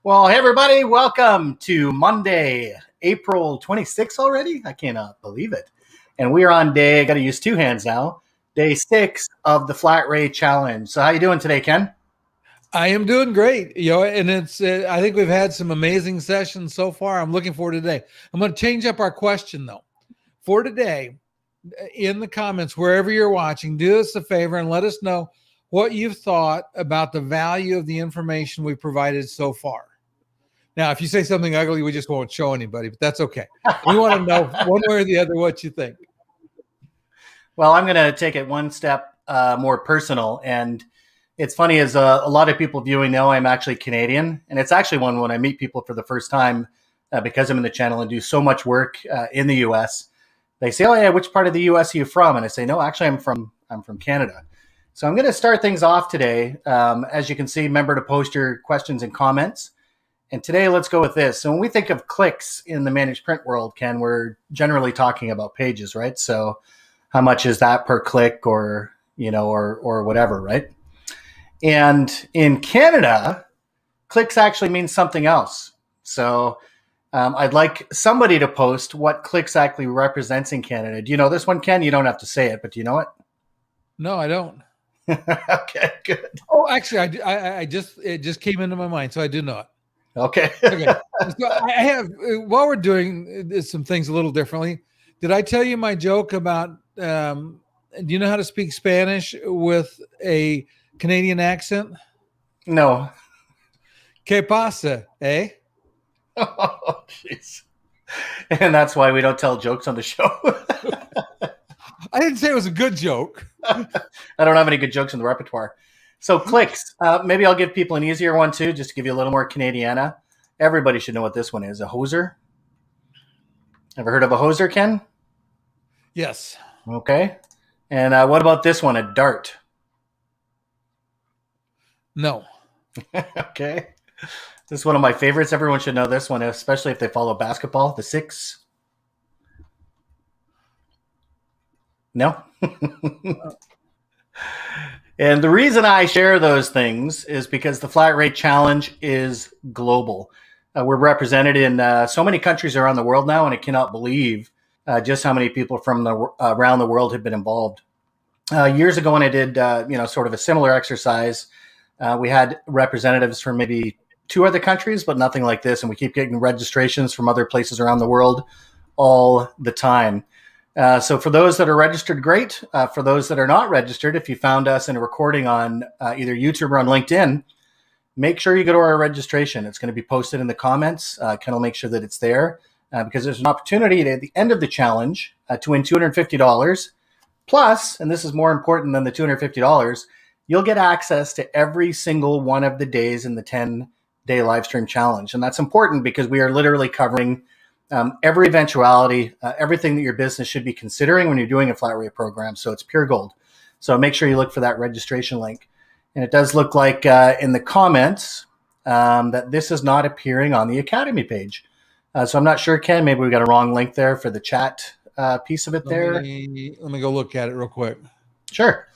Well, hey everybody, welcome to Monday, April 26th already. I cannot believe it. And we are on day, I got to use two hands now, day 6 of the Flat Rate Challenge. So how you doing today, Ken? I am doing great, and it's. I think we've had some amazing sessions so far. I'm looking forward to today. I'm going to change up our question though. For today, in the comments wherever you're watching, do us a favor and let us know what you've thought about the value of the information we've provided so far. Now, if you say something ugly, we just won't show anybody, but that's okay. We want to know one way or the other what you think. Well, I'm going to take it one step more personal. And it's funny, as a lot of people viewing know I'm actually Canadian. And it's actually one when I meet people for the first time because I'm in the channel and do so much work in the U.S. They say, oh, yeah, which part of the U.S. are you from? And I say, no, actually, I'm from Canada. So I'm going to start things off today. As you can see, remember to post your questions and comments. And today, let's go with this. So when we think of clicks in the managed print world, Ken, we're generally talking about pages, right? So how much is that per click or whatever, right? And in Canada, clicks actually means something else. So I'd like somebody to post what clicks actually represents in Canada. Do you know this one, Ken? You don't have to say it, but do you know it? No, I don't. Okay, good. Oh, actually, it just came into my mind, so I do know it. Okay. Okay. So I have, while we're doing some things a little differently, did I tell you my joke about, do you know how to speak Spanish with a Canadian accent? No. ¿Qué pasa, eh? Oh, jeez. And that's why we don't tell jokes on the show. I didn't say it was a good joke. I don't have any good jokes in the repertoire. So clicks, maybe I'll give people an easier one too, just to give you a little more Canadiana. Everybody should know what this one is. A hoser. Ever heard of a hoser, Ken? Yes. Okay. And what about this one, a dart? No. Okay. This is one of my favorites. Everyone should know this one, especially if they follow basketball. The six. No? And the reason I share those things is because the Flat Rate Challenge is global. We're represented in so many countries around the world now, and I cannot believe just how many people from around the world have been involved. Years ago, when I did sort of a similar exercise, we had representatives from maybe 2 other countries, but nothing like this. And we keep getting registrations from other places around the world all the time. So for those that are registered, great. For those that are not registered, if you found us in a recording on either YouTube or on LinkedIn, make sure you go to our registration. It's going to be posted in the comments. Ken will make sure that it's there because there's an opportunity at the end of the challenge to win $250. Plus, and this is more important than the $250, you'll get access to every single one of the days in the 10-day live stream challenge. And that's important because we are literally covering every eventuality, everything that your business should be considering when you're doing a flat rate program. So it's pure gold. So make sure you look for that registration link. And it does look like in the comments that this is not appearing on the Academy page. So I'm not sure, Ken, maybe we got a wrong link there for the chat piece of it there. Let me go look at it real quick. Sure.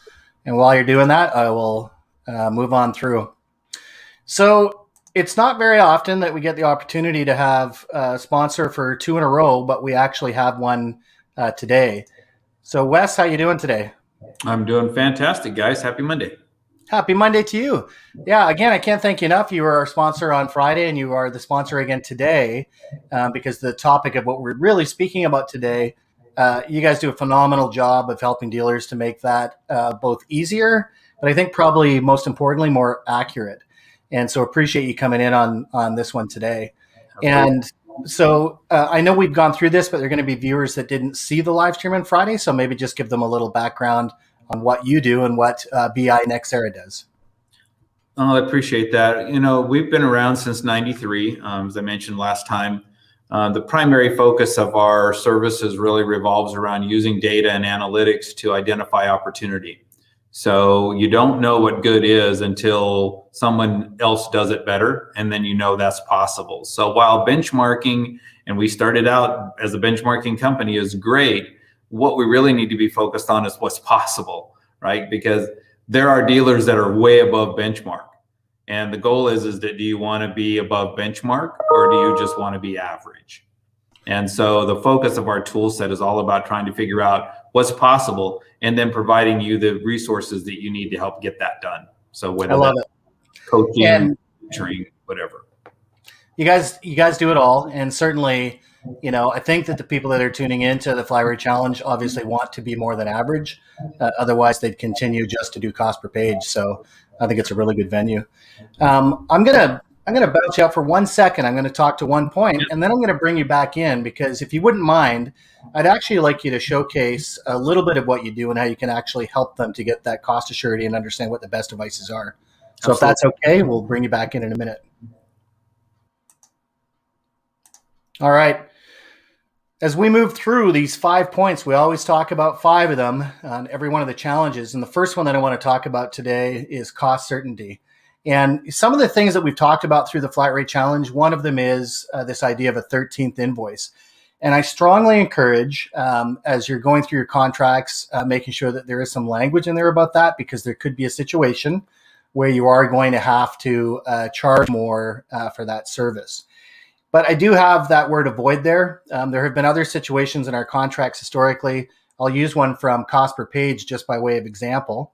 And while you're doing that, I will move on through. So it's not very often that we get the opportunity to have a sponsor for 2 in a row, but we actually have one today. So Wes, how you doing today? I'm doing fantastic, guys. Happy Monday. Happy Monday to you. Yeah, again, I can't thank you enough. You were our sponsor on Friday, and you are the sponsor again today because the topic of what we're really speaking about today, you guys do a phenomenal job of helping dealers to make that both easier, but I think probably most importantly, more accurate. And so appreciate you coming in on this one today. And so I know we've gone through this, but there are going to be viewers that didn't see the live stream on Friday. So maybe just give them a little background on what you do and what BEI NEXERA does. Oh, I appreciate that. We've been around since '93, as I mentioned last time. The primary focus of our services really revolves around using data and analytics to identify opportunity. So you don't know what good is until someone else does it better, and then that's possible. So while benchmarking, and we started out as a benchmarking company, is great, what we really need to be focused on is what's possible, right? Because there are dealers that are way above benchmark. And the goal is that do you want to be above benchmark, or do you just want to be average? And so the focus of our tool set is all about trying to figure out what's possible and then providing you the resources that you need to help get that done. So whether that's coaching, and training, whatever. you guys do it all. And certainly, I think that the people that are tuning into the Flat Rate Challenge obviously want to be more than average. Otherwise, they'd continue just to do cost per page. So I think it's a really good venue. I'm gonna bounce you out for 1 second. I'm gonna talk to one point, and then I'm gonna bring you back in, because if you wouldn't mind, I'd actually like you to showcase a little bit of what you do and how you can actually help them to get that cost assurity and understand what the best devices are. So Absolutely. If that's okay, we'll bring you back in a minute. All right. As we move through these 5 points, we always talk about 5 of them on every one of the challenges. And the first one that I want to talk about today is cost certainty. And some of the things that we've talked about through the Flat Rate Challenge, one of them is this idea of a 13th invoice. And I strongly encourage, as you're going through your contracts, making sure that there is some language in there about that, because there could be a situation where you are going to have to charge more for that service. But I do have that word avoid there. There have been other situations in our contracts historically. I'll use one from cost per page just by way of example.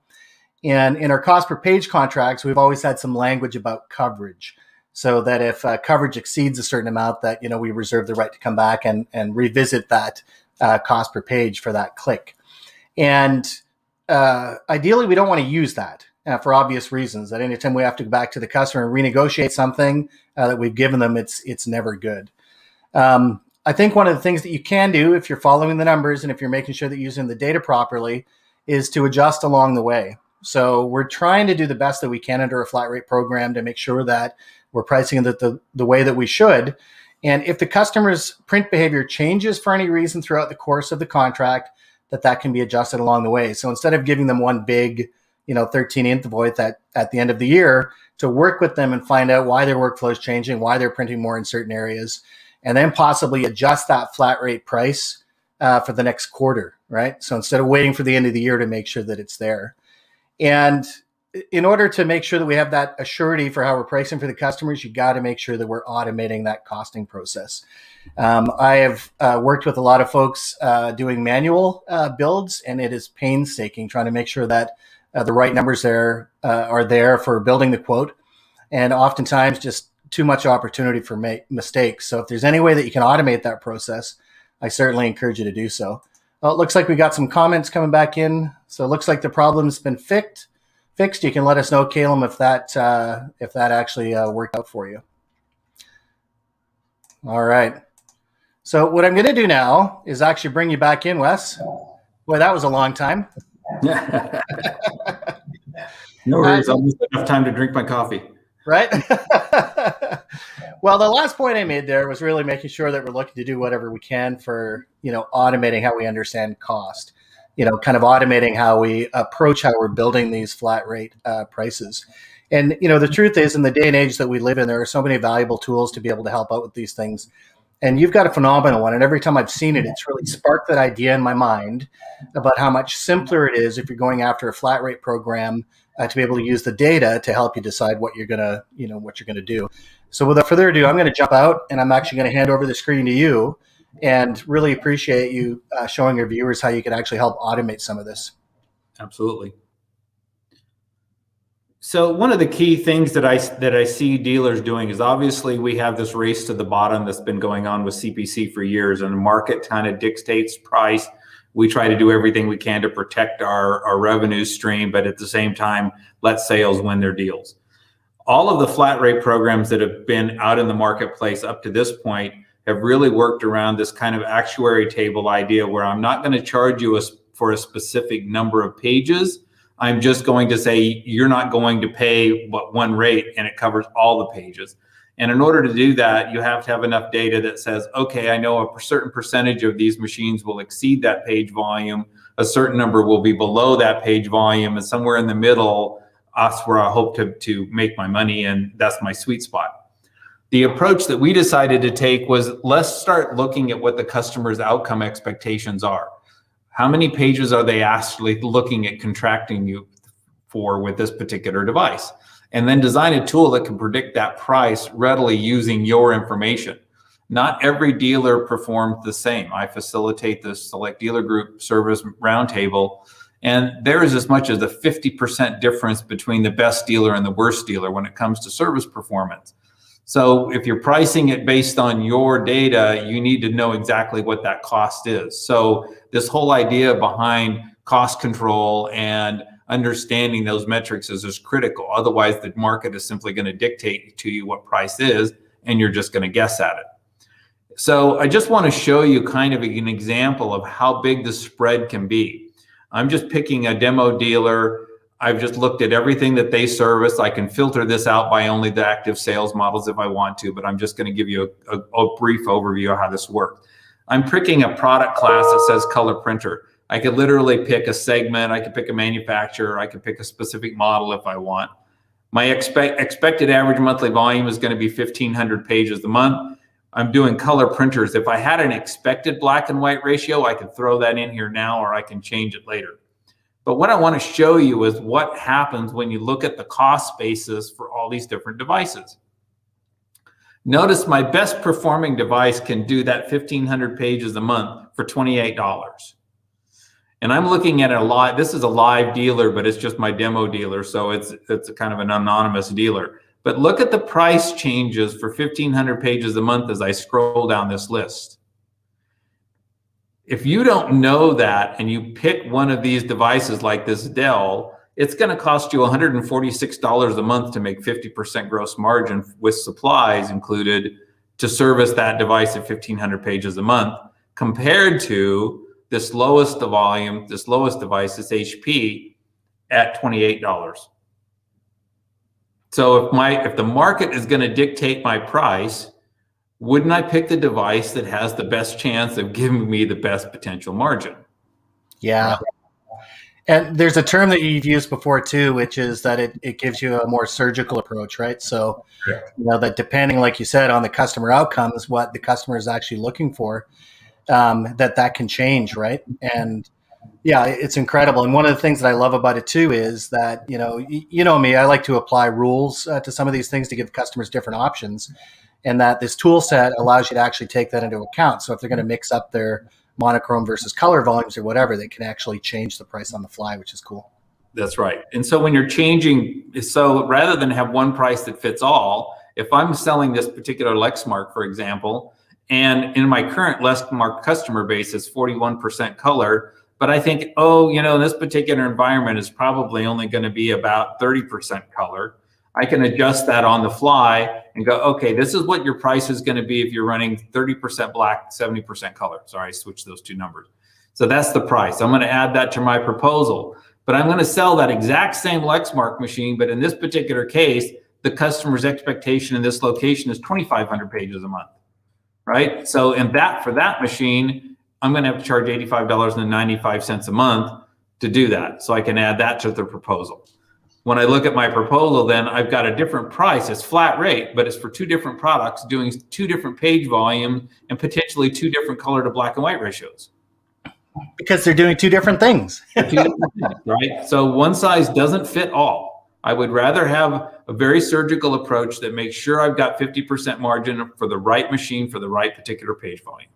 And in our cost per page contracts, we've always had some language about coverage, so that if coverage exceeds a certain amount, that we reserve the right to come back and revisit that cost per page for that click. And ideally, we don't want to use that for obvious reasons. That anytime we have to go back to the customer and renegotiate something that we've given them, it's never good. I think one of the things that you can do, if you're following the numbers and if you're making sure that you're using the data properly, is to adjust along the way. So we're trying to do the best that we can under a flat rate program to make sure that we're pricing it the way that we should. And if the customer's print behavior changes for any reason throughout the course of the contract, that can be adjusted along the way. So instead of giving them one big 13 invoice at the end of the year, to work with them and find out why their workflow is changing, why they're printing more in certain areas, and then possibly adjust that flat rate price for the next quarter, right? So instead of waiting for the end of the year to make sure that it's there. And in order to make sure that we have that assurity for how we're pricing for the customers, you got to make sure that we're automating that costing process. I have worked with a lot of folks doing manual builds, and it is painstaking trying to make sure that the right numbers there are there for building the quote, and oftentimes just too much opportunity for mistakes. So if there's any way that you can automate that process, I certainly encourage you to do so. Well, it looks like we got some comments coming back in. So it looks like the problem's been fixed. You can let us know, Caleb, if that actually worked out for you. All right. So what I'm going to do now is actually bring you back in, Wes. Boy, that was a long time. No worries. I'll use enough time to drink my coffee. Right? Well, the last point I made there was really making sure that we're looking to do whatever we can for, automating how we understand cost, kind of automating how we approach how we're building these flat rate prices. And, the truth is, in the day and age that we live in, there are so many valuable tools to be able to help out with these things. And you've got a phenomenal one. And every time I've seen it, it's really sparked that idea in my mind about how much simpler it is if you're going after a flat rate program to be able to use the data to help you decide what you're gonna do. So without further ado, I'm going to jump out, and I'm actually going to hand over the screen to you, and really appreciate you showing your viewers how you can actually help automate some of this. Absolutely. So one of the key things that I see dealers doing is, obviously we have this race to the bottom that's been going on with CPC for years, and the market kind of dictates price. We try to do everything we can to protect our revenue stream, but at the same time, let sales win their deals. All of the flat rate programs that have been out in the marketplace up to this point have really worked around this kind of actuary table idea, where I'm not going to charge you for a specific number of pages. I'm just going to say you're not going to pay but one rate, and it covers all the pages. And in order to do that, you have to have enough data that says, okay, I know a certain percentage of these machines will exceed that page volume, a certain number will be below that page volume, and somewhere in the middle, that's where I hope to make my money, and that's my sweet spot. The approach that we decided to take was, let's start looking at what the customer's outcome expectations are. How many pages are they actually looking at contracting you for with this particular device? and then design a tool that can predict that price readily using your information. Not every dealer performs the same. I facilitate the Select Dealer Group Service Roundtable, and there is as much as a 50% difference between the best dealer and the worst dealer when it comes to service performance. So if you're pricing it based on your data, you need to know exactly what that cost is. So this whole idea behind cost control and understanding those metrics is critical. Otherwise, the market is simply going to dictate to you what price is, and you're just going to guess at it. So I just want to show you kind of an example of how big the spread can be. I'm just picking a demo dealer. I've just looked at everything that they service. I can filter this out by only the active sales models if I want to, but I'm just going to give you a brief overview of how this works. I'm picking a product class that says color printer. I could literally pick a segment. I could pick a manufacturer. I could pick a specific model if I want. My expected average monthly volume is going to be 1,500 pages a month. I'm doing color printers. If I had an expected black and white ratio, I could throw that in here now, or I can change it later. But what I want to show you is what happens when you look at the cost basis for all these different devices. Notice my best performing device can do that 1,500 pages a month for $28. And I'm looking at this is a live dealer, but it's just my demo dealer. So it's a kind of an anonymous dealer. But look at the price changes for 1,500 pages a month as I scroll down this list. If you don't know that and you pick one of these devices like this Dell, it's going to cost you $146 a month to make 50% gross margin with supplies included to service that device at 1,500 pages a month, compared to this lowest volume, this lowest device, this HP, at $28. So if the market is going to dictate my price, wouldn't I pick the device that has the best chance of giving me the best potential margin? Yeah. And there's a term that you've used before too, which is that it gives you a more surgical approach, right? So, that depending, like you said, on the customer outcomes, what the customer is actually looking for, that can change, right? And yeah, it's incredible. And one of the things that I love about it too is that, you know me, I like to apply rules to some of these things to give customers different options. And that this tool set allows you to actually take that into account. So if they're going to mix up their monochrome versus color volumes or whatever, they can actually change the price on the fly, which is cool. That's right. And so when you're changing, so rather than have one price that fits all, if I'm selling this particular Lexmark, for example, and in my current Lexmark customer base is 41% color, but I think, in this particular environment is probably only going to be about 30% color, I can adjust that on the fly and go, okay, this is what your price is going to be if you're running 30% black, 70% color. Sorry, I switched those two numbers. So that's the price. I'm going to add that to my proposal, but I'm going to sell that exact same Lexmark machine. But in this particular case, the customer's expectation in this location is 2,500 pages a month, right? So for that machine, I'm going to have to charge $85.95 a month to do that. So I can add that to the proposal. When I look at my proposal, then I've got a different price. It's flat rate, but it's for two different products doing two different page volume and potentially two different color to black and white ratios. Because they're doing two different things. Right? So one size doesn't fit all. I would rather have a very surgical approach that makes sure I've got 50% margin for the right machine for the right particular page volume.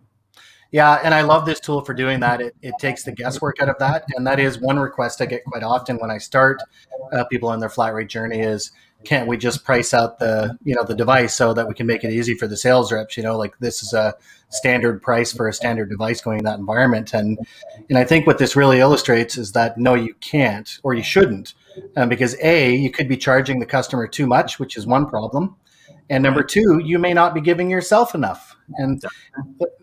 Yeah, and I love this tool for doing that. It takes the guesswork out of that. And that is one request I get quite often when I start people on their flat rate journey is, can't we just price out the device so that we can make it easy for the sales reps? Like this is a standard price for a standard device going in that environment. And I think what this really illustrates is that no, you can't, or you shouldn't, because you could be charging the customer too much, which is one problem. And number two, you may not be giving yourself enough. And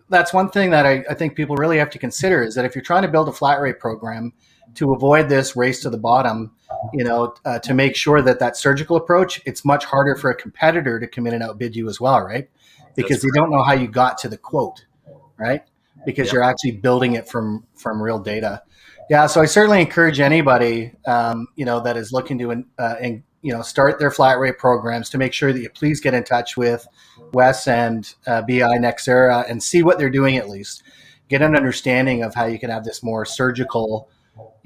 that's one thing that I think people really have to consider is that if you're trying to build a flat rate program to avoid this race to the bottom, to make sure that surgical approach, it's much harder for a competitor to come in and outbid you as well, right? Because they don't know how you got to the quote, right? Because you're actually building it from real data. Yeah, so I certainly encourage anybody, that is looking to start their flat rate programs to make sure that you please get in touch with Wes and BEI NEXERA and see what they're doing at least. Get an understanding of how you can have this more surgical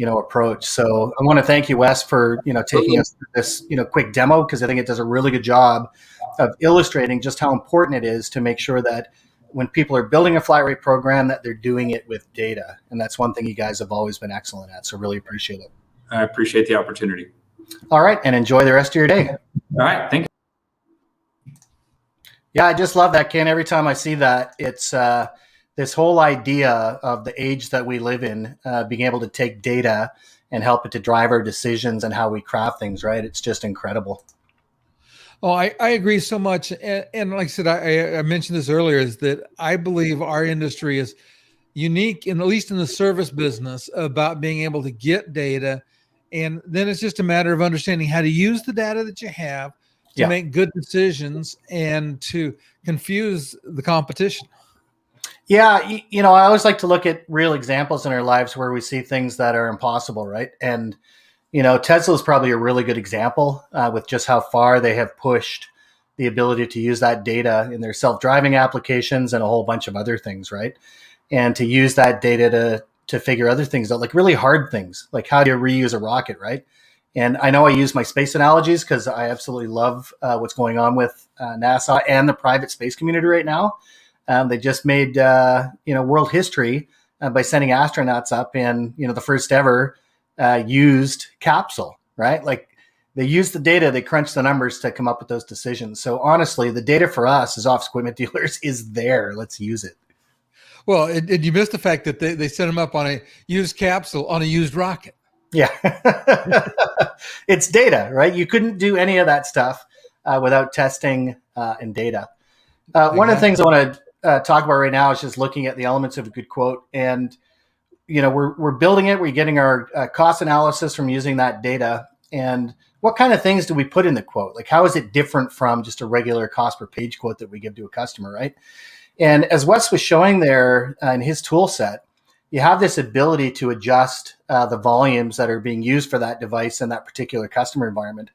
approach. So I want to thank you, Wes, for, taking us through this, quick demo, because I think it does a really good job of illustrating just how important it is to make sure that when people are building a flat rate program, that they're doing it with data. And that's one thing you guys have always been excellent at. So really appreciate it. I appreciate the opportunity. All right. And enjoy the rest of your day. All right. Thank you. Yeah, I just love that, Ken. Every time I see that, it's this whole idea of the age that we live in, being able to take data and help it to drive our decisions and how we craft things, right? It's just incredible. Oh, I agree so much. And like I said, I mentioned this earlier, is that I believe our industry is unique, at least in the service business, about being able to get data. And then it's just a matter of understanding how to use the data that you have to make good decisions and to confuse the competition. Yeah, I always like to look at real examples in our lives where we see things that are impossible, right? And Tesla is probably a really good example with just how far they have pushed the ability to use that data in their self-driving applications and a whole bunch of other things, right? And to use that data to figure other things out, like really hard things, like how do you reuse a rocket, right? And I know I use my space analogies because I absolutely love what's going on with NASA and the private space community right now. They just made world history by sending astronauts up in the first ever used capsule, right? Like they used the data, they crunched the numbers to come up with those decisions. So honestly, the data for us as office equipment dealers is there. Let's use it. Well, you missed the fact that they set them up on a used capsule on a used rocket. Yeah. It's data, right? You couldn't do any of that stuff without testing and data. One of the things I want to talk about right now is just looking at the elements of a good quote. And we're building it. We're getting our cost analysis from using that data. And what kind of things do we put in the quote? Like, how is it different from just a regular cost per page quote that we give to a customer, right? And as Wes was showing there in his tool set, you have this ability to adjust the volumes that are being used for that device in that particular customer environment.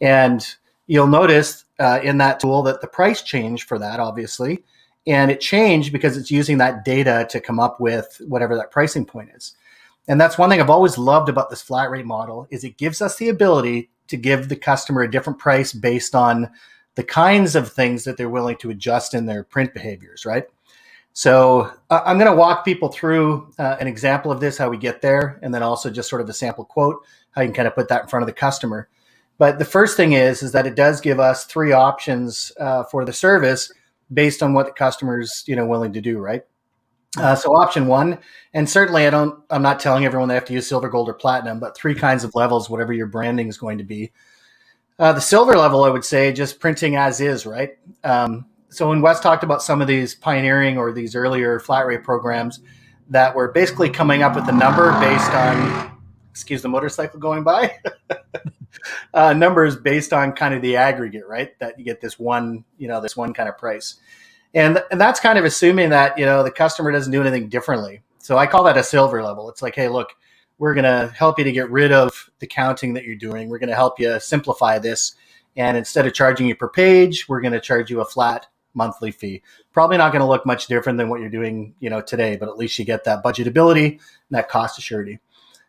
And you'll notice in that tool that the price changed for that, obviously. And it changed because it's using that data to come up with whatever that pricing point is. And that's one thing I've always loved about this flat rate model is it gives us the ability to give the customer a different price based on the kinds of things that they're willing to adjust in their print behaviors, right? So I'm going to walk people through an example of this, how we get there, and then also just sort of a sample quote, how you can kind of put that in front of the customer. But the first thing is that it does give us three options for the service based on what the customer's willing to do, right? So option one, and certainly I'm not telling everyone they have to use silver, gold, or platinum, but three kinds of levels, whatever your branding is going to be. The silver level, I would say, just printing as is, right? So when Wes talked about some of these pioneering or these earlier flat rate programs that were basically coming up with a number based on, excuse the motorcycle going by, numbers based on kind of the aggregate, right? That you get this one kind of price. And that's kind of assuming that, the customer doesn't do anything differently. So I call that a silver level. It's like, hey, look, we're going to help you to get rid of the counting that you're doing. We're going to help you simplify this. And instead of charging you per page, we're going to charge you a flat monthly fee. Probably not going to look much different than what you're doing, today, but at least you get that budgetability and that cost assurity.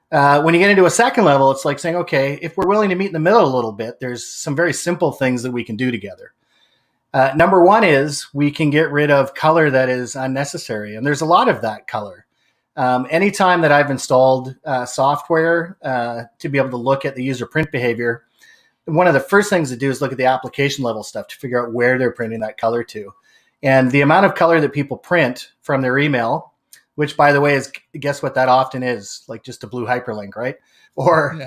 When you get into a second level, it's like saying, okay, if we're willing to meet in the middle a little bit, there's some very simple things that we can do together. Number one is we can get rid of color that is unnecessary. And there's a lot of that color. Anytime that I've installed software to be able to look at the user print behavior, one of the first things to do is look at the application level stuff to figure out where they're printing that color to. And the amount of color that people print from their email, which, by the way, is, guess what that often is? Like just a blue hyperlink, right? Or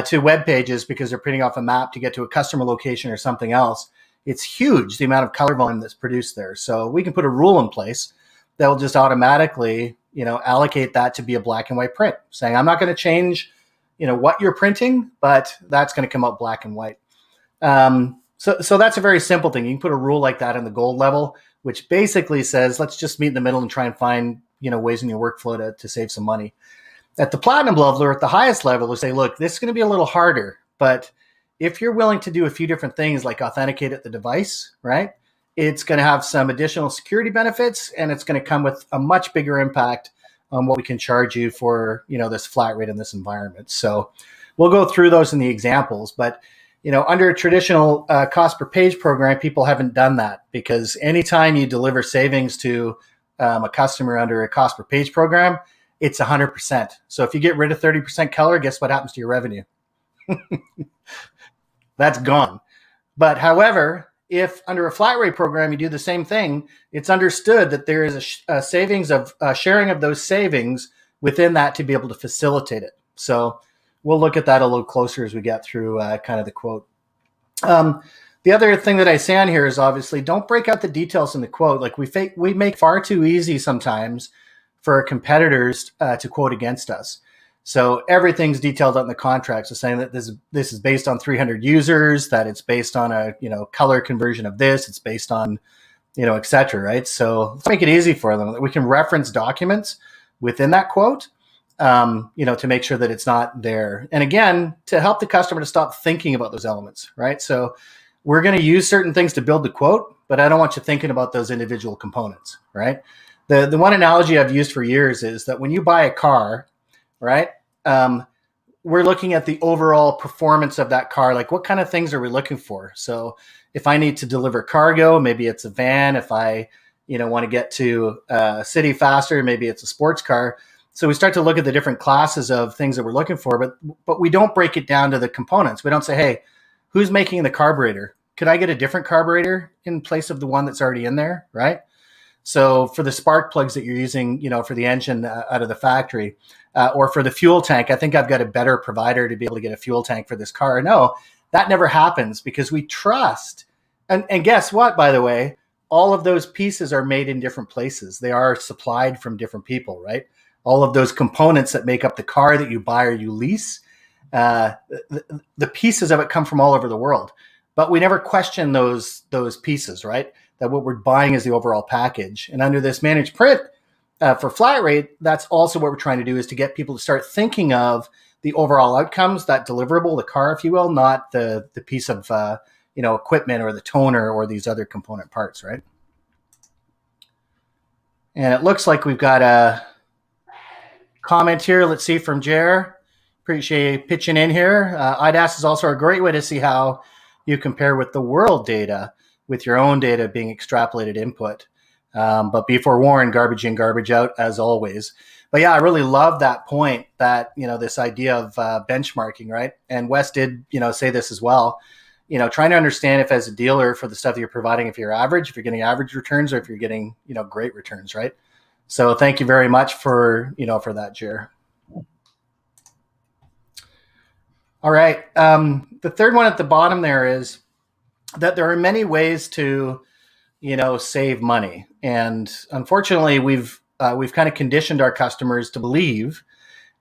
to web pages because they're printing off a map to get to a customer location or something else. It's huge, the amount of color volume that's produced there. So we can put a rule in place that will just automatically, allocate that to be a black and white print, saying I'm not going to change, what you're printing, but that's going to come out black and white. So that's a very simple thing. You can put a rule like that in the gold level, which basically says, let's just meet in the middle and try and find, ways in your workflow to save some money. At the platinum level or at the highest level, we say, look, this is going to be a little harder, but if you're willing to do a few different things like authenticate at the device, right? It's going to have some additional security benefits and it's going to come with a much bigger impact on what we can charge you for, this flat rate in this environment. So we'll go through those in the examples, but under a traditional cost per page program, people haven't done that, because anytime you deliver savings to a customer under a cost per page program, it's 100%. So if you get rid of 30% color, guess what happens to your revenue? That's gone. But however, if under a flat rate program, you do the same thing, it's understood that there is a savings of sharing of those savings within that to be able to facilitate it. So we'll look at that a little closer as we get through kind of the quote. The other thing that I say on here is obviously don't break out the details in the quote. Like we make far too easy sometimes for our competitors to quote against us. So everything's detailed out in the contract. So saying that this is based on 300 users, that it's based on a color conversion of this, it's based on et cetera, right? So let's make it easy for them. We can reference documents within that quote, to make sure that it's not there. And again, to help the customer to stop thinking about those elements, right? So we're going to use certain things to build the quote, but I don't want you thinking about those individual components, right? The one analogy I've used for years is that when you buy a car, right, we're looking at the overall performance of that car. Like, what kind of things are we looking for? So if I need to deliver cargo, maybe it's a van. If I, want to get to a city faster, maybe it's a sports car. So we start to look at the different classes of things that we're looking for, but we don't break it down to the components. We don't say, hey, who's making the carburetor? Could I get a different carburetor in place of the one that's already in there, right? So for the spark plugs that you're using, for the engine out of the factory, or for the fuel tank, I think I've got a better provider to be able to get a fuel tank for this car. No, that never happens, because we trust. And guess what, by the way, all of those pieces are made in different places. They are supplied from different people, right? All of those components that make up the car that you buy or you lease, the pieces of it come from all over the world. But we never question those pieces, right? That what we're buying is the overall package. And under this managed print for flat rate, that's also what we're trying to do, is to get people to start thinking of the overall outcomes, that deliverable, the car, if you will, not the piece of equipment or the toner or these other component parts, right? And it looks like we've got a comment here. Let's see, from Jer. Appreciate you pitching in here. IDAS is also a great way to see how you compare with the world data, with your own data being extrapolated input. But be forewarned, garbage in, garbage out, as always. But yeah, I really love that point, that, this idea of benchmarking, right? And Wes did, say this as well, trying to understand if, as a dealer, for the stuff that you're providing, if you're average, if you're getting average returns, or if you're getting, great returns, right? So thank you very much for that, Jer. All right. The third one at the bottom there is that there are many ways to, save money. And unfortunately, we've kind of conditioned our customers to believe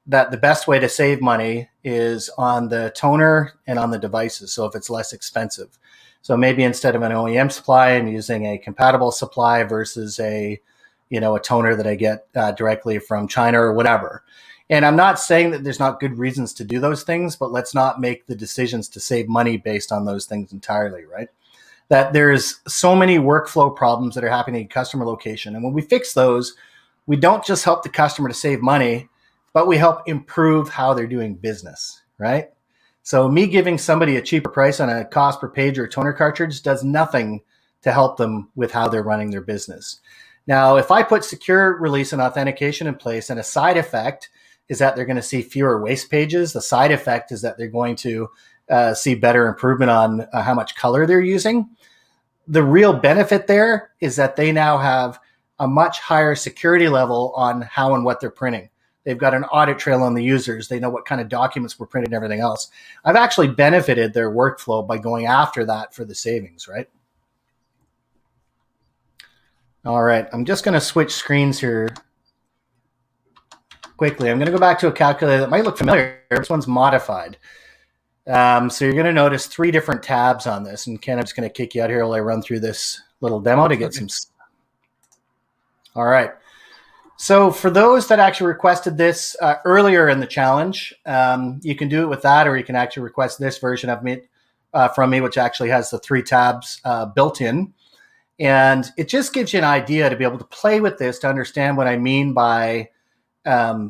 that the best way to save money is on the toner and on the devices. So if it's less expensive. So maybe instead of an OEM supply, I'm using a compatible supply versus a toner that I get directly from China or whatever. And I'm not saying that there's not good reasons to do those things, but let's not make the decisions to save money based on those things entirely, right? That there's so many workflow problems that are happening in customer location. And when we fix those, we don't just help the customer to save money, but we help improve how they're doing business, right? So me giving somebody a cheaper price on a cost per page or a toner cartridge does nothing to help them with how they're running their business. Now, if I put secure release and authentication in place, and a side effect is that they're going to see fewer waste pages. The side effect is that they're going to see better improvement on how much color they're using. The real benefit there is that they now have a much higher security level on how and what they're printing. They've got an audit trail on the users. They know what kind of documents were printed and everything else. I've actually benefited their workflow by going after that for the savings, right? All right, I'm just going to switch screens here quickly. I'm going to go back to a calculator that might look familiar. This one's modified. So you're going to notice 3 different tabs on this. And Ken, I'm just going to kick you out here while I run through this little demo to get some. All right. So for those that actually requested this earlier in the challenge, you can do it with that, or you can actually request this version of me from me, which actually has the 3 tabs built in. And it just gives you an idea to be able to play with this, to understand what I mean by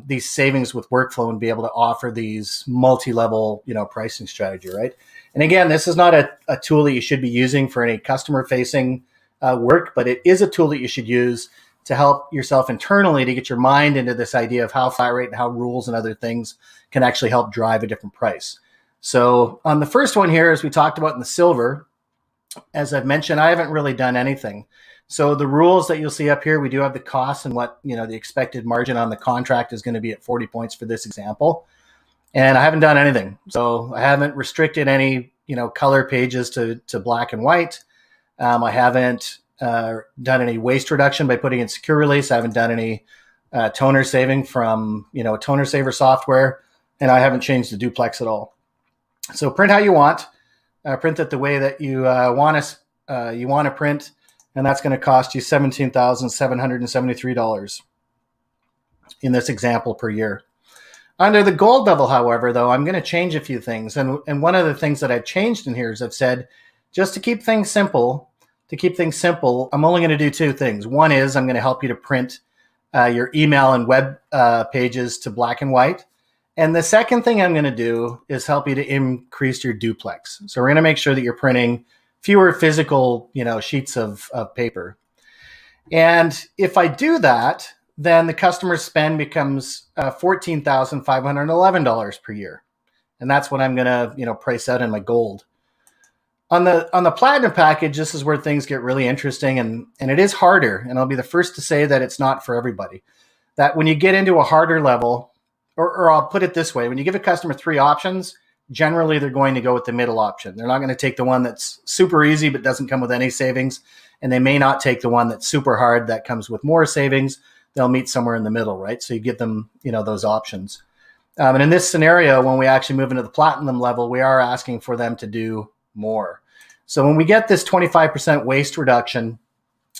these savings with workflow and be able to offer these multi-level, pricing strategy, right? And again, this is not a tool that you should be using for any customer-facing work, but it is a tool that you should use to help yourself internally to get your mind into this idea of how flat rate and how rules and other things can actually help drive a different price. So on the first one here, as we talked about in the silver, as I've mentioned, I haven't really done anything. So the rules that you'll see up here, we do have the costs and what, the expected margin on the contract is going to be at 40 points for this example. And I haven't done anything. So I haven't restricted any, color pages to black and white. I haven't done any waste reduction by putting in secure release. I haven't done any toner saving from, toner saver software, and I haven't changed the duplex at all. So print how you want, print it the way that you want to print, and that's going to cost you $17,773 in this example per year. Under the gold level, however, though, I'm going to change a few things. And one of the things that I've changed in here is I've said, just to keep things simple, I'm only going to do two things. One is I'm going to help you to print your email and web pages to black and white. And the second thing I'm going to do is help you to increase your duplex. So we're going to make sure that you're printing fewer physical, sheets of paper. And if I do that, then the customer spend becomes $14,511 per year. And that's what I'm going to, price out in my gold. On the platinum package, this is where things get really interesting, and it is harder. And I'll be the first to say that it's not for everybody. That when you get into a harder level, or I'll put it this way, when you give a customer three options, generally they're going to go with the middle option. They're not going to take the one that's super easy but doesn't come with any savings. And they may not take the one that's super hard that comes with more savings. They'll meet somewhere in the middle, right? So you give them, those options. And in this scenario, when we actually move into the platinum level, we are asking for them to do more. So when we get this 25% waste reduction,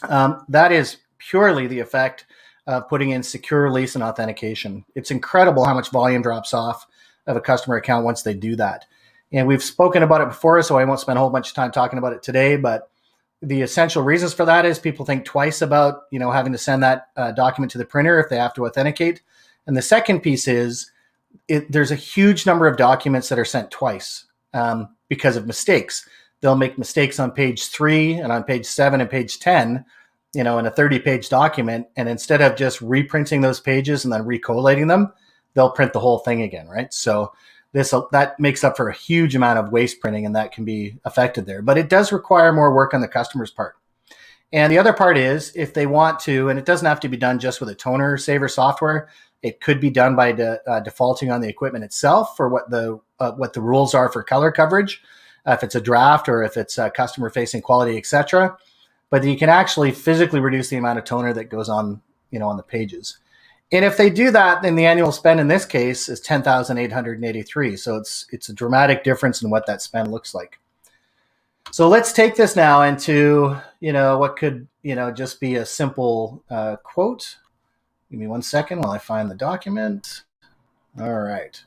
that is purely the effect of putting in secure release and authentication. It's incredible how much volume drops off of a customer account once they do that. And we've spoken about it before, so I won't spend a whole bunch of time talking about it today, but the essential reasons for that is people think twice about, having to send that document to the printer if they have to authenticate. And the second piece is there's a huge number of documents that are sent twice because of mistakes. They'll make mistakes on page 3 and on page 7 and page 10, in a 30-page document. And instead of just reprinting those pages and then recollating them, they'll print the whole thing again, right? So that makes up for a huge amount of waste printing, and that can be affected there. But it does require more work on the customer's part. And the other part is, if they want to, and it doesn't have to be done just with a toner saver software, it could be done by defaulting on the equipment itself for what the rules are for color coverage, if it's a draft or if it's customer-facing quality, etc. But you can actually physically reduce the amount of toner that goes on, on the pages. And if they do that, then the annual spend in this case is $10,883. So it's a dramatic difference in what that spend looks like. So let's take this now into, what could, just be a simple quote. Give me 1 second while I find the document. All right.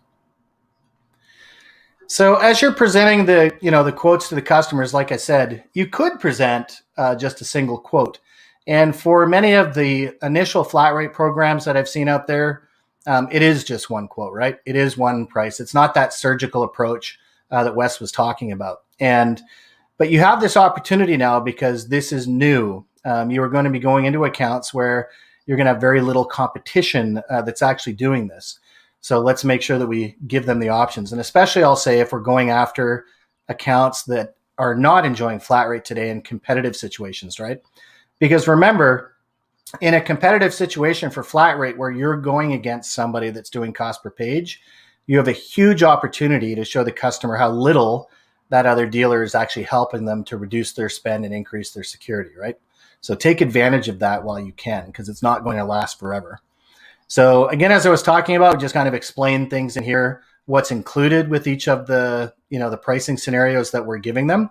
So as you're presenting the quotes to the customers, like I said, you could present just a single quote. And for many of the initial flat rate programs that I've seen out there, it is just one quote, right? It is one price. It's not that surgical approach that Wes was talking about. But you have this opportunity now because this is new. You are going to be going into accounts where you're going to have very little competition that's actually doing this. So let's make sure that we give them the options. And especially I'll say if we're going after accounts that are not enjoying flat rate today in competitive situations, right? Because remember, in a competitive situation for flat rate where you're going against somebody that's doing cost per page, you have a huge opportunity to show the customer how little that other dealer is actually helping them to reduce their spend and increase their security, right? So take advantage of that while you can, because it's not going to last forever. So again, as I was talking about, just kind of explain things in here, what's included with each of the, the pricing scenarios that we're giving them.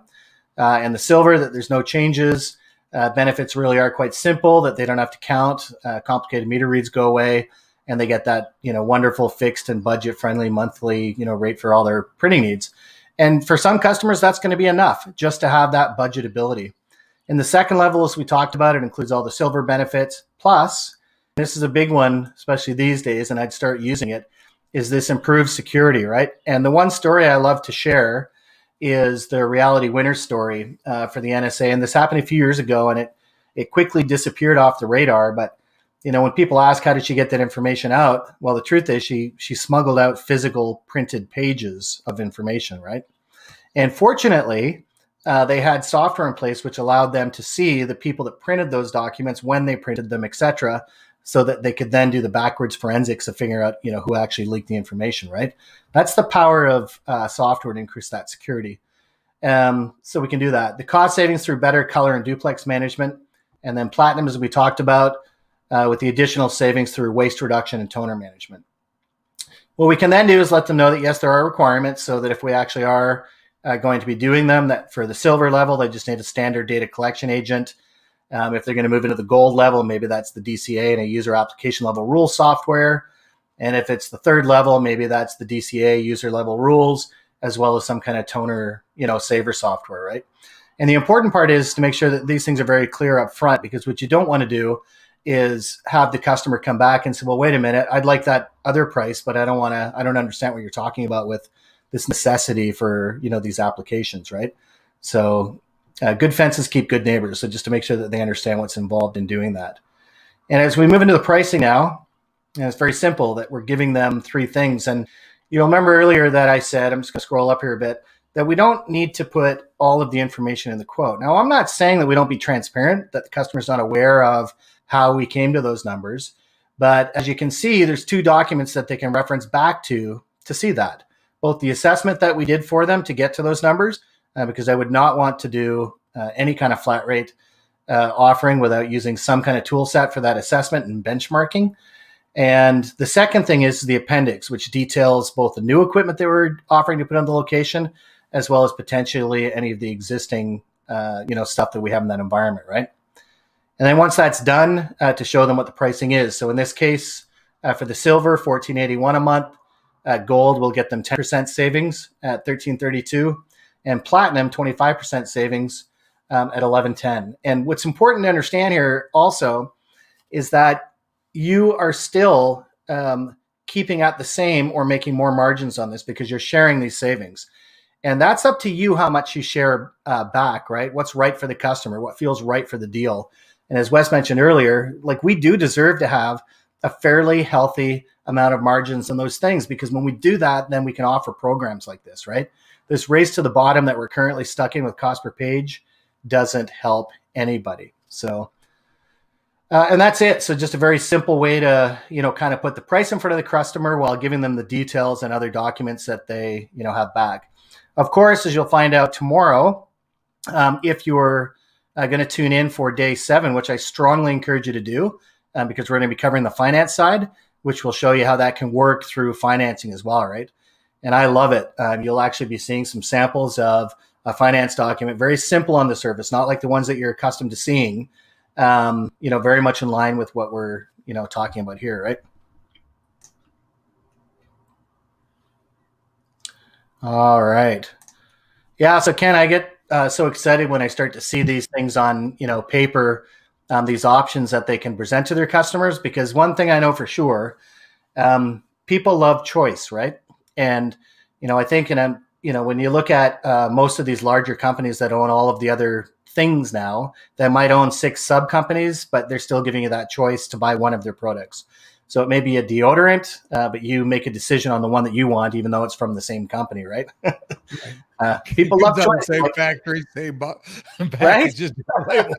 And the silver, that there's no changes. Benefits really are quite simple, that they don't have to count. Complicated meter reads go away, and they get that, wonderful fixed and budget-friendly monthly, rate for all their printing needs. And for some customers, that's going to be enough just to have that budgetability. In the second level, as we talked about, it includes all the silver benefits. Plus, this is a big one, especially these days, and I'd start using it, is this improved security, right? And the one story I love to share is the reality winner story for the NSA. And this happened a few years ago, and it quickly disappeared off the radar. But when people ask how did she get that information out, well, the truth is she smuggled out physical printed pages of information, right? And fortunately, they had software in place which allowed them to see the people that printed those documents, when they printed them, etc., so that they could then do the backwards forensics of figuring out, who actually leaked the information, right? That's the power of software to increase that security. So we can do that. The cost savings through better color and duplex management, and then platinum, as we talked about, with the additional savings through waste reduction and toner management. What we can then do is let them know that, yes, there are requirements, so that if we actually are going to be doing them, that for the silver level, they just need a standard data collection agent. If they're going to move into the gold level, maybe that's the DCA and a user application level rule software. And if it's the third level, maybe that's the DCA user level rules, as well as some kind of toner, saver software, right? And the important part is to make sure that these things are very clear up front, because what you don't want to do is have the customer come back and say, well, wait a minute, I'd like that other price, but I don't understand what you're talking about with this necessity for, these applications, right? So good fences keep good neighbors. So just to make sure that they understand what's involved in doing that. And as we move into the pricing now, it's very simple that we're giving them three things. And you'll remember earlier that I said, I'm just going to scroll up here a bit, that we don't need to put all of the information in the quote. Now, I'm not saying that we don't be transparent, that the customer's not aware of how we came to those numbers. But as you can see, there's two documents that they can reference back to see that. Both the assessment that we did for them to get to those numbers, because I would not want to do any kind of flat rate offering without using some kind of tool set for that assessment and benchmarking. And the second thing is the appendix, which details both the new equipment that we're offering to put on the location, as well as potentially any of the existing stuff that we have in that environment, right? And then once that's done, to show them what the pricing is. So in this case, for the silver, $1,481 a month. Gold will get them 10% savings at $1,332, and platinum 25% savings at $1,110. And what's important to understand here also is that you are still keeping at the same or making more margins on this, because you're sharing these savings. And that's up to you how much you share back, right? What's right for the customer, what feels right for the deal. And as Wes mentioned earlier, like, we do deserve to have a fairly healthy amount of margins on those things, because when we do that, then we can offer programs like this, right? This race to the bottom that we're currently stuck in with cost per page doesn't help anybody. So, and that's it. So just a very simple way to, kind of put the price in front of the customer while giving them the details and other documents that they, have back. Of course, as you'll find out tomorrow, if you're going to tune in for day 7, which I strongly encourage you to do, because we're going to be covering the finance side, which will show you how that can work through financing as well, right? And I love it. You'll actually be seeing some samples of a finance document, very simple on the surface, not like the ones that you're accustomed to seeing, very much in line with what we're, talking about here, right? All right. Yeah, so Ken, I get so excited when I start to see these things on, paper, these options that they can present to their customers, because one thing I know for sure, people love choice, right? And, I think, when you look at most of these larger companies that own all of the other things now, that might own 6 sub companies, but they're still giving you that choice to buy one of their products. So it may be a deodorant, but you make a decision on the one that you want, even though it's from the same company, right? People love choice. Same factory, same package, right? just label.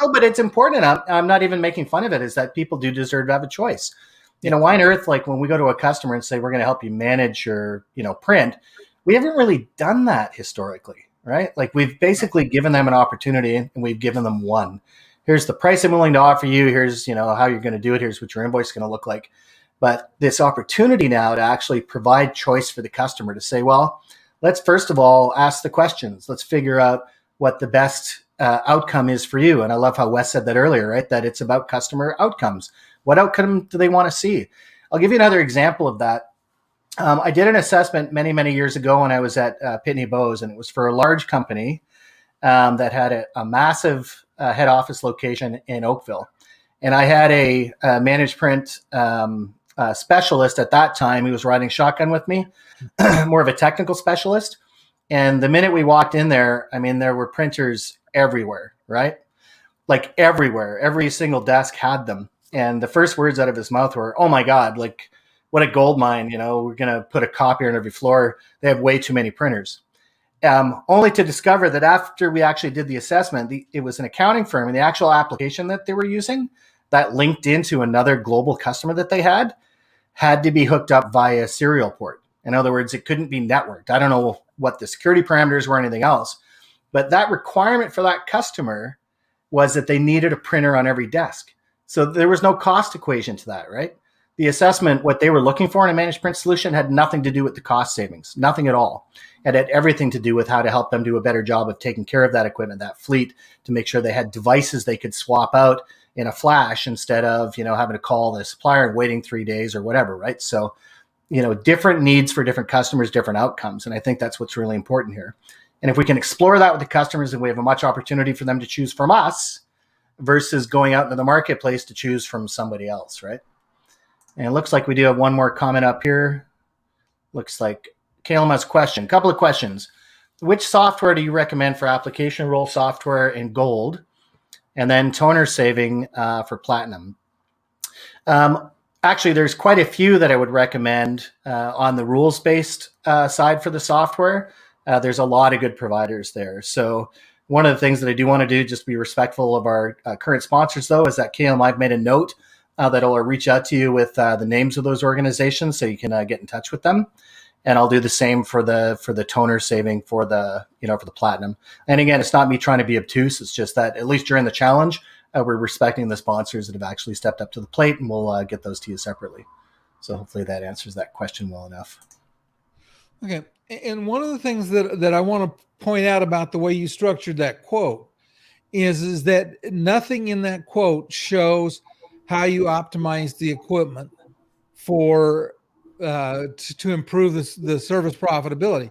No, but it's important. I'm not even making fun of it. Is that people do deserve to have a choice. Why on earth, like when we go to a customer and say, we're going to help you manage your, print, we haven't really done that historically, right? Like, we've basically given them an opportunity, and we've given them one. Here's the price I'm willing to offer you. Here's, how you're going to do it. Here's what your invoice is going to look like. But this opportunity now to actually provide choice for the customer to say, well, let's first of all ask the questions. Let's figure out what the best outcome is for you. And I love how Wes said that earlier, right? That it's about customer outcomes. What outcome do they want to see? I'll give you another example of that. I did an assessment many, many years ago when I was at Pitney Bowes, and it was for a large company that had a massive head office location in Oakville. And I had a managed print specialist at that time who was riding shotgun with me, more of a technical specialist. And the minute we walked in there, I mean, there were printers everywhere, right? Like everywhere. Every single desk had them. And the first words out of his mouth were, "Oh my God, like what a gold mine. We're going to put a copier on every floor. They have way too many printers." Only to discover that after we actually did the assessment, it was an accounting firm, and the actual application that they were using that linked into another global customer that they had to be hooked up via serial port. In other words, it couldn't be networked. I don't know what the security parameters were or anything else, but that requirement for that customer was that they needed a printer on every desk. So there was no cost equation to that, right? The assessment, what they were looking for in a managed print solution, had nothing to do with the cost savings, nothing at all. It had everything to do with how to help them do a better job of taking care of that equipment, that fleet, to make sure they had devices they could swap out in a flash instead of, having to call the supplier and waiting 3 days or whatever, right? So, different needs for different customers, different outcomes. And I think that's what's really important here. And if we can explore that with the customers, then we have a much opportunity for them to choose from us versus going out into the marketplace to choose from somebody else, right? And it looks like we do have one more comment up here. Looks like Caleb has a question. A couple of questions. Which software do you recommend for application role software in gold? And then toner saving for platinum. Actually, there's quite a few that I would recommend on the rules-based side for the software. There's a lot of good providers there. So one of the things that I do want to do, just to be respectful of our current sponsors, though, is that Caleb, I've made a note that I'll reach out to you with the names of those organizations so you can get in touch with them. And I'll do the same for the toner saving for the for the platinum. And again, it's not me trying to be obtuse. It's just that at least during the challenge, we're respecting the sponsors that have actually stepped up to the plate, and we'll get those to you separately. So hopefully that answers that question well enough. Okay. And one of the things that I want to point out about the way you structured that quote is that nothing in that quote shows how you optimize the equipment for to improve the service profitability.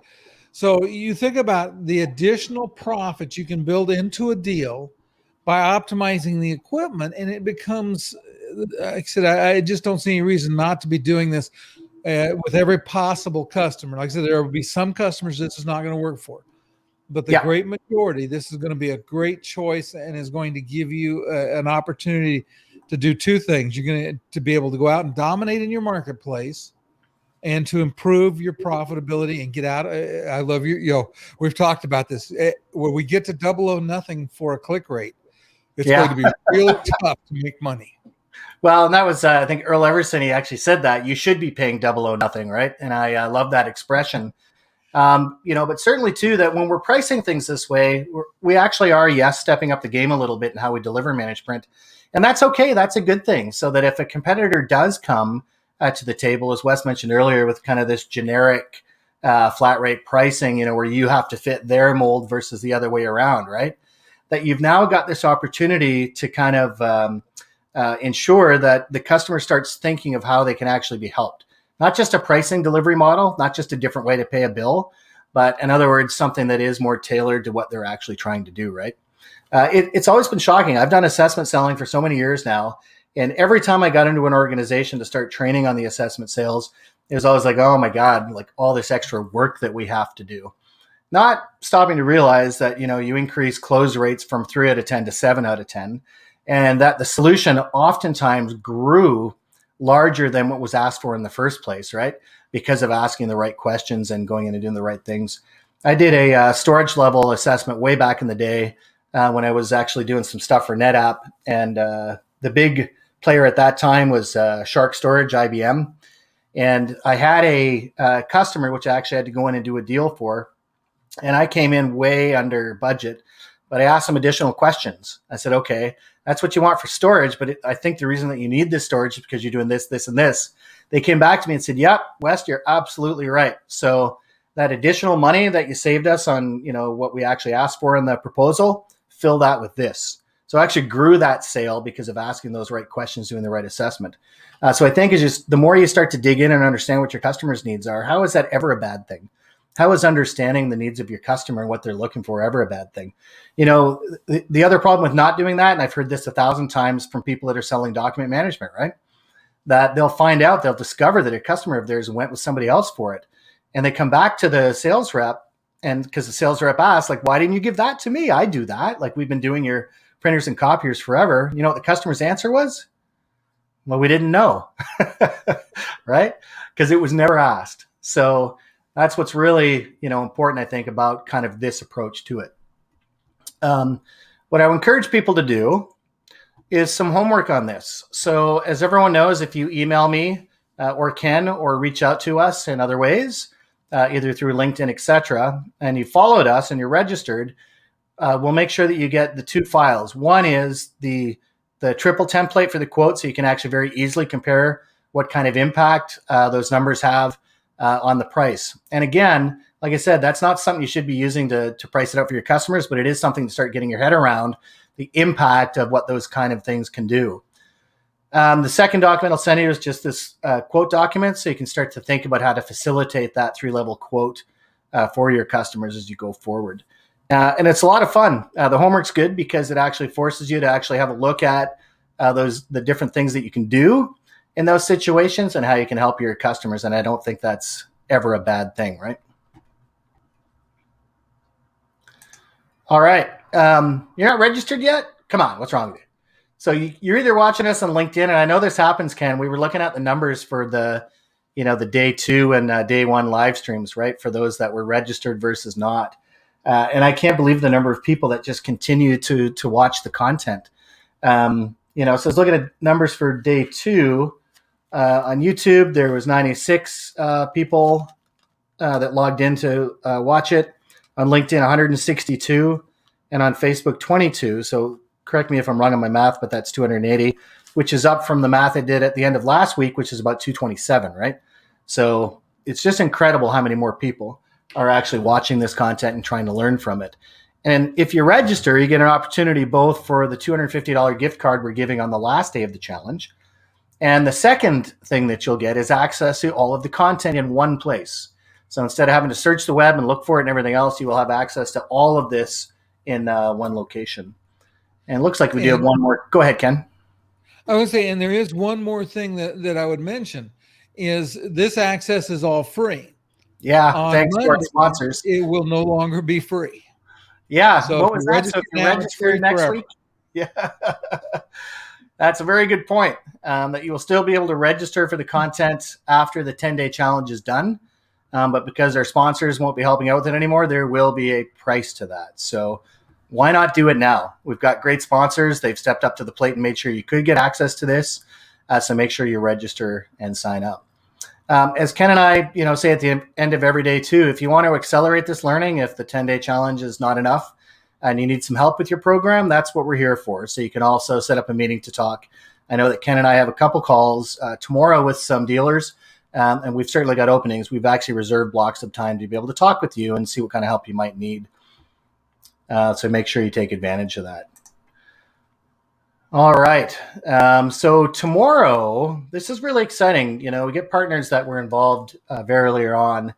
So you think about the additional profit you can build into a deal by optimizing the equipment, and it becomes, like I said, I just don't see any reason not to be doing this with every possible customer. Like I said, there will be some customers this is not going to work for, but the great majority, this is going to be a great choice and is going to give you an opportunity to do two things. You're going to be able to go out and dominate in your marketplace, and to improve your profitability and get out. I love you. We've talked about this. When we get to double o nothing for a click rate, it's going to be really tough to make money. Well, and that was, I think Earl Everson, he actually said that you should be paying double o nothing, right? And I love that expression. But certainly too, that when we're pricing things this way, we actually are, stepping up the game a little bit in how we deliver managed print. And that's okay. That's a good thing. So that if a competitor does come to the table, as Wes mentioned earlier, with kind of this generic flat rate pricing, where you have to fit their mold versus the other way around, right? That you've now got this opportunity to kind of ensure that the customer starts thinking of how they can actually be helped. Not just a pricing delivery model, not just a different way to pay a bill, but in other words, something that is more tailored to what they're actually trying to do, right? It's always been shocking. I've done assessment selling for so many years now. And every time I got into an organization to start training on the assessment sales, it was always like, oh my God, like all this extra work that we have to do. Not stopping to realize that, you increase close rates from 3 out of 10 to 7 out of 10, and that the solution oftentimes grew larger than what was asked for in the first place, right? Because of asking the right questions and going in and doing the right things. I did a storage level assessment way back in the day when I was actually doing some stuff for NetApp, and the big player at that time was Shark Storage, IBM. And I had a customer, which I actually had to go in and do a deal for. And I came in way under budget, but I asked some additional questions. I said, okay, that's what you want for storage, but I think the reason that you need this storage is because you're doing this, this, and this. They came back to me and said, yep, Wes, you're absolutely right. So that additional money that you saved us on, what we actually asked for in the proposal, fill that with this. So I actually grew that sale because of asking those right questions, doing the right assessment. So I think it's just the more you start to dig in and understand what your customers' needs are, how is that ever a bad thing? How is understanding the needs of your customer and what they're looking for ever a bad thing? The other problem with not doing that, and I've heard this 1,000 times from people that are selling document management, right? That they'll discover that a customer of theirs went with somebody else for it. And they come back to the sales rep, and because the sales rep asked, like, why didn't you give that to me? I do that. Like, we've been doing your printers and copiers forever. You know what the customer's answer was? Well, we didn't know, right? Because it was never asked. So that's what's really, important, I think, about kind of this approach to it. What I would encourage people to do is some homework on this. So as everyone knows, if you email me or Ken or reach out to us in other ways, either through LinkedIn, etc., and you followed us and you're registered, we'll make sure that you get the two files. One is the triple template for the quote, so you can actually very easily compare what kind of impact those numbers have on the price. And again, like I said, that's not something you should be using to price it out for your customers, but it is something to start getting your head around the impact of what those kind of things can do. The second document I'll send you is just this quote document, so you can start to think about how to facilitate that 3-level quote for your customers as you go forward. And it's a lot of fun. The homework's good because it actually forces you to actually have a look at the different things that you can do in those situations and how you can help your customers. And I don't think that's ever a bad thing, right? All right. You're not registered yet? Come on, what's wrong with you? So you're either watching us on LinkedIn, and I know this happens, Ken. We were looking at the numbers for the day 2 and day 1 live streams, right? For those that were registered versus not. And I can't believe the number of people that just continue to watch the content. So I was looking at numbers for day 2 on YouTube. There was 96 people that logged in to watch it. On LinkedIn, 162, and on Facebook, 22. So correct me if I'm wrong on my math, but that's 280, which is up from the math I did at the end of last week, which is about 227, right? So it's just incredible how many more people are actually watching this content and trying to learn from it. And if you register, you get an opportunity both for the $250 gift card we're giving on the last day of the challenge. And the second thing that you'll get is access to all of the content in one place. So instead of having to search the web and look for it and everything else, you will have access to all of this in one location. And it looks like we do have one more. Go ahead, Ken. I would say, and there is one more thing that I would mention, is this access is all free. Yeah, thanks to our sponsors. It will no longer be free. Yeah, so what was that? So if you register next week? Yeah, that's a very good point, that you will still be able to register for the content after the 10-day challenge is done. But because our sponsors won't be helping out with it anymore, there will be a price to that. So why not do it now? We've got great sponsors. They've stepped up to the plate and made sure you could get access to this. So make sure you register and sign up. As Ken and I, say at the end of every day too, if you want to accelerate this learning, if the 10-day challenge is not enough and you need some help with your program, that's what we're here for. So you can also set up a meeting to talk. I know that Ken and I have a couple calls tomorrow with some dealers. And we've certainly got openings. We've actually reserved blocks of time to be able to talk with you and see what kind of help you might need. So make sure you take advantage of that. All right. So tomorrow, this is really exciting. We get partners that were involved very earlier on.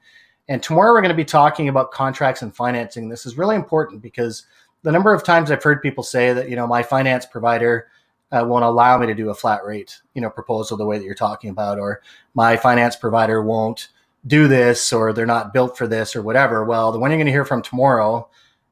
And tomorrow we're going to be talking about contracts and financing. This is really important because the number of times I've heard people say that, my finance provider won't allow me to do a flat rate, proposal the way that you're talking about, or my finance provider won't do this, or they're not built for this or whatever. Well, the one you're going to hear from tomorrow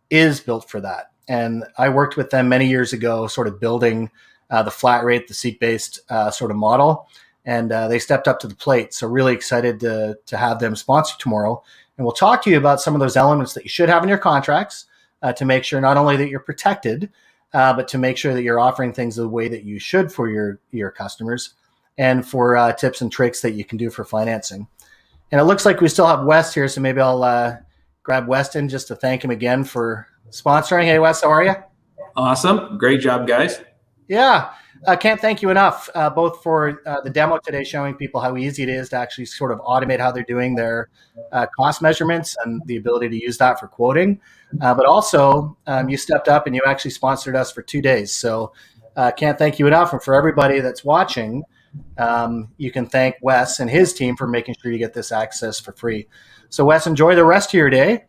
is built for that. And I worked with them many years ago, sort of building the flat rate, the seat-based sort of model. And they stepped up to the plate. So really excited to have them sponsor tomorrow. And we'll talk to you about some of those elements that you should have in your contracts to make sure not only that you're protected, but to make sure that you're offering things the way that you should for your customers, and for tips and tricks that you can do for financing. And it looks like we still have Wes here, so maybe I'll grab Weston just to thank him again for sponsoring. Hey, Wes, how are you? Awesome. Great job, guys. Yeah. I can't thank you enough, both for the demo today showing people how easy it is to actually sort of automate how they're doing their cost measurements and the ability to use that for quoting. But also, you stepped up and you actually sponsored us for 2 days. So can't thank you enough. And for everybody that's watching, you can thank Wes and his team for making sure you get this access for free. So Wes, enjoy the rest of your day.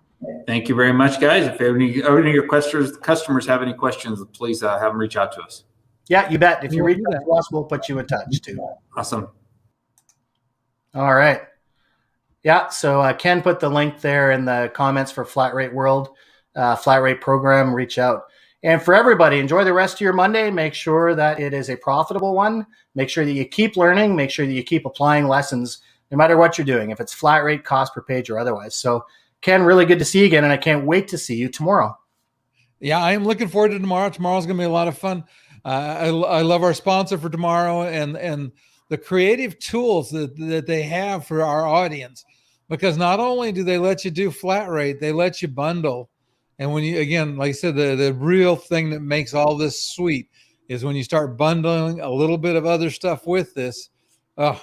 Thank you very much, guys. If any of your customers have any questions, please have them reach out to us. Yeah, you bet. If you reach out to us, we'll put you in touch too. Awesome. All right. Yeah, so Ken put the link there in the comments for Flat Rate World, Flat Rate Program. Reach out. And for everybody, enjoy the rest of your Monday. Make sure that it is a profitable one. Make sure that you keep learning. Make sure that you keep applying lessons, no matter what you're doing, if it's flat rate, cost per page, or otherwise. So, Ken, really good to see you again, and I can't wait to see you tomorrow. Yeah, I am looking forward to tomorrow. Tomorrow's going to be a lot of fun. I love our sponsor for tomorrow and the creative tools that they have for our audience, because not only do they let you do flat rate, they let you bundle. And when you, again, like I said, the real thing that makes all this sweet is when you start bundling a little bit of other stuff with this. Oh,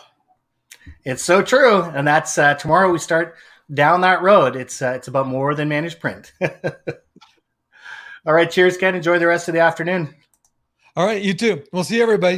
it's so true. And that's tomorrow we start down that road. It's about more than managed print. All right. Cheers, Ken. Enjoy the rest of the afternoon. All right. You too. We'll see everybody.